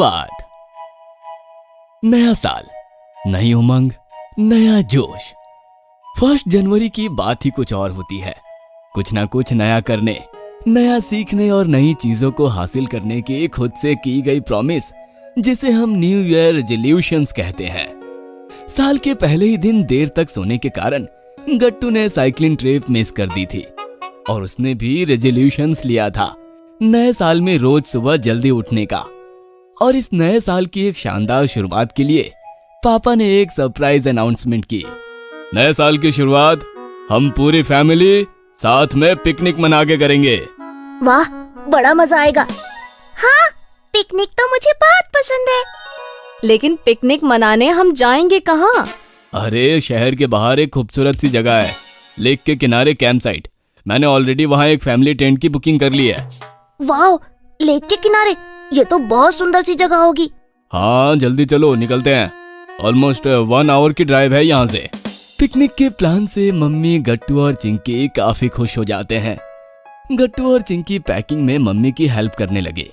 बाद नया साल, नई उमंग, नया जोश। 1 जनवरी की बात ही कुछ और होती है। कुछ ना कुछ नया करने, नया सीखने और नई चीजों को हासिल करने की खुद से की गई प्रॉमिस, जिसे हम न्यू ईयर रेजोल्यूशंस कहते हैं। साल के पहले ही दिन देर तक सोने के कारण गट्टू ने साइकिलिंग ट्रिप मिस कर दी थी और उसने भी रेजोल्यूशंस लिया था नए साल में रोज सुबह जल्दी उठने का। और इस नए साल की एक शानदार शुरुआत के लिए पापा ने एक सरप्राइज अनाउंसमेंट की। नए साल की शुरुआत हम पूरी फैमिली साथ में पिकनिक मना के करेंगे। वाह, बड़ा मजा आएगा। हाँ, पिकनिक तो मुझे बहुत पसंद है। लेकिन पिकनिक मनाने हम जाएंगे कहाँ? अरे शहर के बाहर एक खूबसूरत सी जगह है, लेक के किनारे कैंप साइट। मैंने ऑलरेडी वहाँ एक फैमिली टेंट की बुकिंग कर ली है। वाह, लेक के किनारे, ये तो बहुत सुंदर सी जगह होगी। हाँ जल्दी चलो, निकलते हैं। ऑलमोस्ट 1 आवर की ड्राइव है यहाँ से। पिकनिक के प्लान से मम्मी, गट्टू और चिंकी काफी खुश हो जाते हैं। गट्टू और चिंकी पैकिंग में मम्मी की हेल्प करने लगे।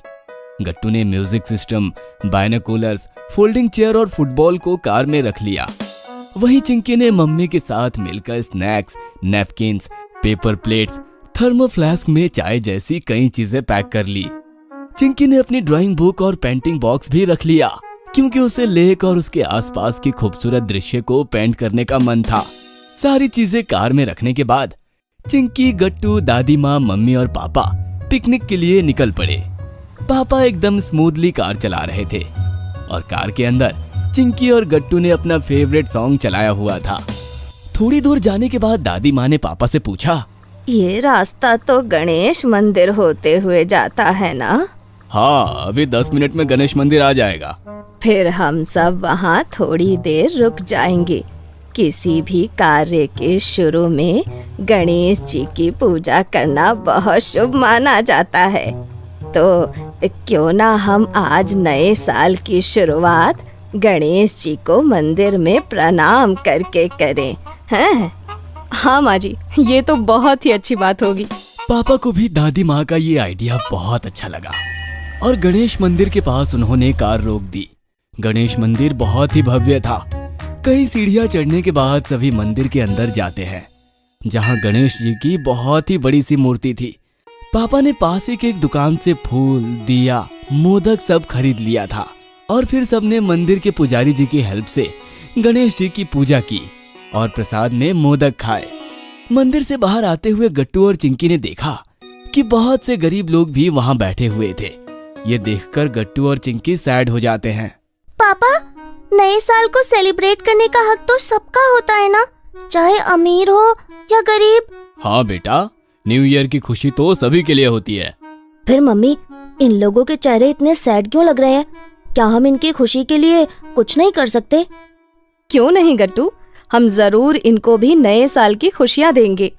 गट्टू ने music system, binoculars, folding chair और फुटबॉल को कार में रख लिया। वहीं चिंकी ने मम्मी के साथ मिलकर snacks, napkins, paper plates, thermo flask में चाय जैसी कई चीजें पैक कर ली। चिंकी ने अपनी ड्राइंग बुक और पेंटिंग बॉक्स भी रख लिया, क्योंकि उसे लेक और उसके आसपास की खूबसूरत दृश्य को पेंट करने का मन था। सारी चीजें कार में रखने के बाद चिंकी, गट्टू, दादी माँ, मम्मी और पापा पिकनिक के लिए निकल पड़े। पापा एकदम स्मूथली कार चला रहे थे और कार के अंदर चिंकी और गट्टू ने अपना फेवरेट सॉन्ग चलाया हुआ था। थोड़ी दूर जाने के बाद दादी माँ ने पापा से पूछा, ये रास्ता तो गणेश मंदिर होते हुए जाता है ना? हाँ, अभी 10 मिनट में गणेश मंदिर आ जाएगा। फिर हम सब वहाँ थोड़ी देर रुक जाएंगे। किसी भी कार्य के शुरू में गणेश जी की पूजा करना बहुत शुभ माना जाता है। तो क्यों ना हम आज नए साल की शुरुआत गणेश जी को मंदिर में प्रणाम करके करें, हैं? हाँ माँ जी, ये तो बहुत ही अच्छी बात होगी। पापा को भी दादी माँ का ये आइडिया बहुत अच्छा लगा और गणेश मंदिर के पास उन्होंने कार रोक दी। गणेश मंदिर बहुत ही भव्य था। कई सीढ़ियां चढ़ने के बाद सभी मंदिर के अंदर जाते हैं, जहां गणेश जी की बहुत ही बड़ी सी मूर्ति थी। पापा ने पास ही की एक दुकान से फूल, दिया, मोदक सब खरीद लिया था और फिर सबने मंदिर के पुजारी जी की हेल्प से गणेश जी की पूजा की और प्रसाद में मोदक खाए। मंदिर से बाहर आते हुए गट्टू और चिंकी ने देखा कि बहुत से गरीब लोग भी वहां बैठे हुए थे। ये देखकर गट्टू और चिंकी सैड हो जाते हैं। पापा, नए साल को सेलिब्रेट करने का हक तो सबका होता है ना, चाहे अमीर हो या गरीब। हाँ बेटा, न्यू ईयर की खुशी तो सभी के लिए होती है। फिर मम्मी, इन लोगों के चेहरे इतने सैड क्यों लग रहे हैं? क्या हम इनकी खुशी के लिए कुछ नहीं कर सकते? क्यों नहीं गट्टू, हम जरूर इनको भी नए साल की खुशियाँ देंगे।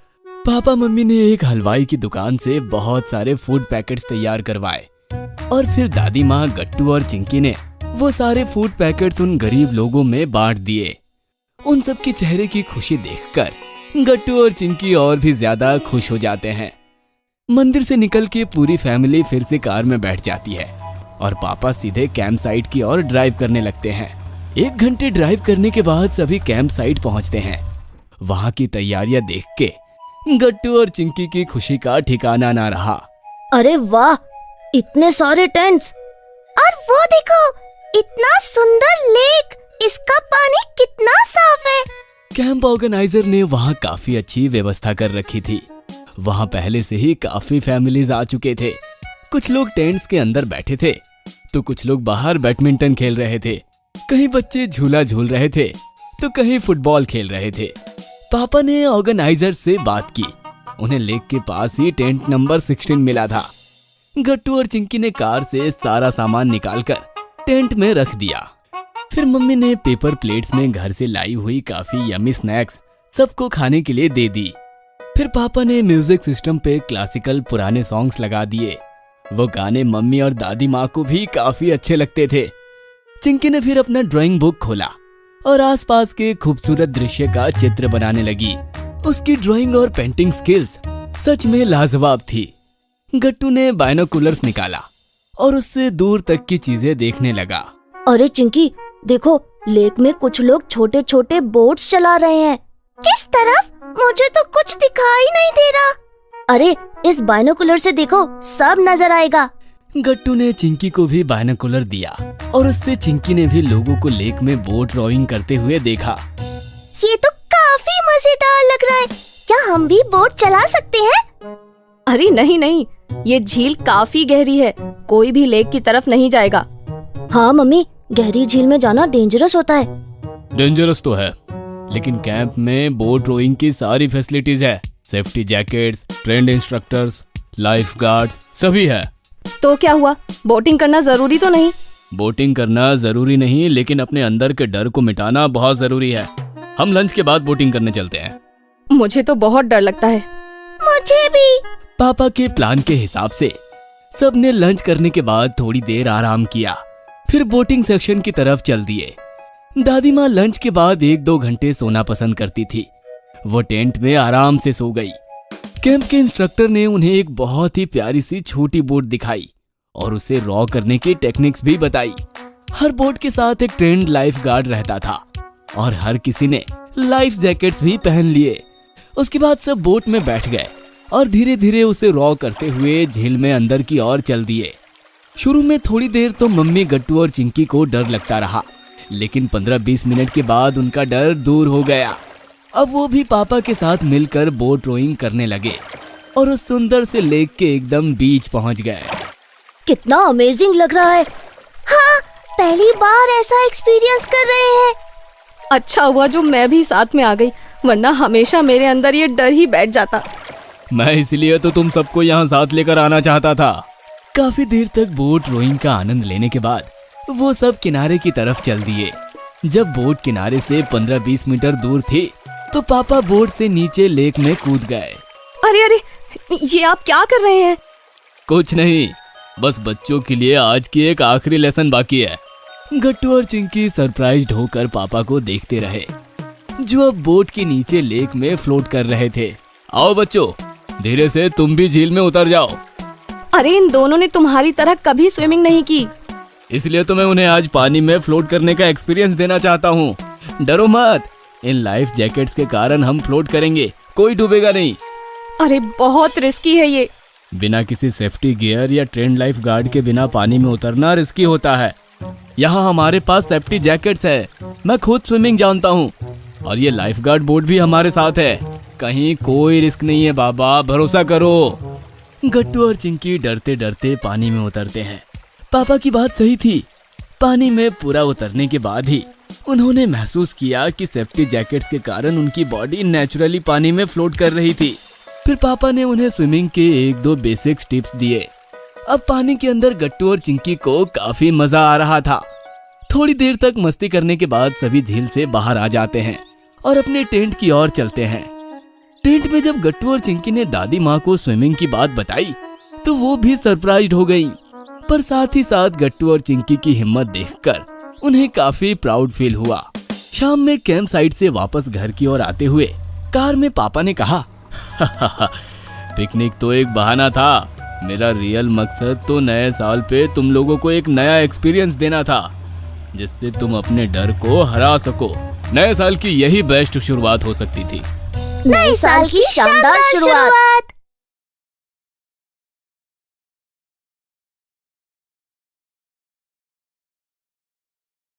पापा मम्मी ने एक हलवाई की दुकान से बहुत सारे फूड पैकेट्स तैयार करवाए और फिर दादी माँ, गट्टू और चिंकी ने वो सारे फूड पैकेट्स उन गरीब लोगों में बांट दिए। उन सब के चेहरे की खुशी देखकर गट्टू और चिंकी और भी ज्यादा खुश हो जाते हैं। मंदिर से निकल के पूरी फैमिली फिर से कार में बैठ जाती है और पापा सीधे कैंप साइट की ओर ड्राइव करने लगते हैं। 1 घंटे ड्राइव करने के बाद सभी कैंप साइट पहुंचते हैं। वहां की तैयारियां देख के गट्टू और चिंकी की खुशी का ठिकाना ना रहा। अरे वाह, इतने सारे टेंट्स, और वो देखो, इतना सुंदर लेक, इसका पानी कितना साफ है। कैंप ऑर्गेनाइजर ने वहाँ काफी अच्छी व्यवस्था कर रखी थी। वहाँ पहले से ही काफी फैमिलीज आ चुके थे। कुछ लोग टेंट्स के अंदर बैठे थे तो कुछ लोग बाहर बैडमिंटन खेल रहे थे। कहीं बच्चे झूला झूल रहे थे तो कहीं फुटबॉल खेल रहे थे। पापा ने ऑर्गेनाइजर से बात की। उन्हें लेक के पास ही टेंट नंबर 16 मिला था। गट्टू और चिंकी ने कार से सारा सामान निकालकर टेंट में रख दिया। फिर मम्मी ने पेपर प्लेट्स में घर से लाई हुई काफी यम्मी स्नैक्स सबको खाने के लिए दे दी। फिर पापा ने म्यूजिक सिस्टम पे क्लासिकल पुराने सॉन्ग्स लगा दिए। वो गाने मम्मी और दादी माँ को भी काफी अच्छे लगते थे। चिंकी ने फिर अपना ड्राइंग बुक खोला और आसपास के खूबसूरत दृश्य का चित्र बनाने लगी। उसकी ड्राइंग और पेंटिंग स्किल्स सच में लाजवाब थी। गट्टू ने बाइनोकुलर्स निकाला और उससे दूर तक की चीजें देखने लगा। अरे चिंकी, देखो लेक में कुछ लोग छोटे छोटे बोट्स चला रहे हैं। किस तरफ? मुझे तो कुछ दिखाई नहीं दे रहा। अरे इस बाइनोकुलर से देखो, सब नजर आएगा। गट्टू ने चिंकी को भी बाइनोकुलर दिया और उससे चिंकी ने भी लोगों को लेक में बोट रोइंग करते हुए देखा। ये तो काफी मजेदार लग रहा है। क्या हम भी बोट चला सकते हैं? अरे नहीं नहीं, ये झील काफी गहरी है, कोई भी लेक की तरफ नहीं जाएगा। हाँ मम्मी, गहरी झील में जाना डेंजरस होता है। डेंजरस तो है, लेकिन कैंप में बोट रोइंग की सारी फैसिलिटीज है। Safety jackets, trend instructors, life guards सभी है। तो क्या हुआ, बोटिंग करना जरूरी तो नहीं? बोटिंग करना जरूरी नहीं, लेकिन अपने अंदर के डर को मिटाना बहुत जरूरी है। हम लंच के बाद बोटिंग करने चलते हैं। मुझे तो बहुत डर लगता है। मुझे भी। पापा के प्लान के हिसाब से सबने लंच करने के बाद थोड़ी देर आराम किया, फिर बोटिंग सेक्शन की तरफ चल दिए। दादी माँ लंच के बाद 1-2 घंटे सोना पसंद करती थी। वो टेंट में आराम से सो गई। कैंप के इंस्ट्रक्टर ने उन्हें एक बहुत ही प्यारी सी छोटी बोट दिखाई और उसे रॉ करने की टेक्निक्स भी बताई। हर बोट के साथ एक ट्रेंड लाइफ गार्ड रहता था और हर किसी ने लाइफ जैकेट्स भी पहन लिए। उसके बाद सब बोट में बैठ गए और धीरे धीरे उसे रॉ करते हुए झील में अंदर की ओर चल दिए। शुरू में थोड़ी देर तो मम्मी, गट्टू और चिंकी को डर लगता रहा, लेकिन 15-20 मिनट के बाद उनका डर दूर हो गया। अब वो भी पापा के साथ मिलकर बोट रोइंग करने लगे और उस सुंदर से लेक के एकदम बीच पहुंच गए। कितना अमेजिंग लग रहा है। हाँ, पहली बार ऐसा एक्सपीरियंस कर रहे हैं। अच्छा हुआ जो मैं भी साथ में आ गई, वरना हमेशा मेरे अंदर ये डर ही बैठ जाता। मैं इसलिए तो तुम सबको यहाँ साथ लेकर आना चाहता था। काफी देर तक बोट रोइंग का आनंद लेने के बाद वो सब किनारे की तरफ चल दिए। जब बोट किनारे से 15-20 मीटर दूर थी तो पापा बोट से नीचे लेक में कूद गए। अरे अरे, ये आप क्या कर रहे हैं? कुछ नहीं, बस बच्चों के लिए आज की एक आखिरी लेसन बाकी है। गट्टू और चिंकी सरप्राइज्ड होकर पापा को देखते रहे, जो अब बोट के नीचे लेक में फ्लोट कर रहे थे। आओ बच्चों, धीरे से तुम भी झील में उतर जाओ। अरे इन दोनों ने तुम्हारी तरह कभी स्विमिंग नहीं की, इसलिए तो मैं उन्हें आज पानी में फ्लोट करने का एक्सपीरियंस देना चाहता हूँ। डरो मत, इन लाइफ जैकेट्स के कारण हम फ्लोट करेंगे, कोई डूबेगा नहीं। अरे बहुत रिस्की है ये। बिना किसी सेफ्टी गियर या ट्रेंड लाइफ गार्ड के बिना पानी में उतरना रिस्की होता है। यहाँ हमारे पास सेफ्टी जैकेट्स है, मैं खुद स्विमिंग जानता हूँ और ये लाइफ गार्ड बोट भी हमारे साथ है। कहीं कोई रिस्क नहीं है बाबा, भरोसा करो। गट्टू और चिंकी डरते डरते पानी में उतरते हैं। पापा की बात सही थी। पानी में पूरा उतरने के बाद ही उन्होंने महसूस किया कि सेफ्टी जैकेट्स के कारण उनकी बॉडी नेचुरली पानी में फ्लोट कर रही थी। फिर पापा ने उन्हें स्विमिंग के 1-2 बेसिक टिप्स दिए। अब पानी के अंदर गट्टू और चिंकी को काफी मजा आ रहा था। थोड़ी देर तक मस्ती करने के बाद सभी झील से बाहर आ जाते हैं और अपने टेंट की ओर चलते हैं। टेंट में जब गट्टू और चिंकी ने दादी माँ को स्विमिंग की बात बताई तो वो भी सरप्राइज्ड हो गईं। पर साथ ही साथ गट्टू और चिंकी की हिम्मत देखकर उन्हें काफी प्राउड फील हुआ। शाम में कैंप साइट से वापस घर की ओर आते हुए कार में पापा ने कहा, पिकनिक तो एक बहाना था, मेरा रियल मकसद तो नए साल पे तुम लोगों को एक नया एक्सपीरियंस देना था, जिससे तुम अपने डर को हरा सको। नए साल की यही बेस्ट शुरुआत हो सकती थी। नए साल की शानदार शुरुआत।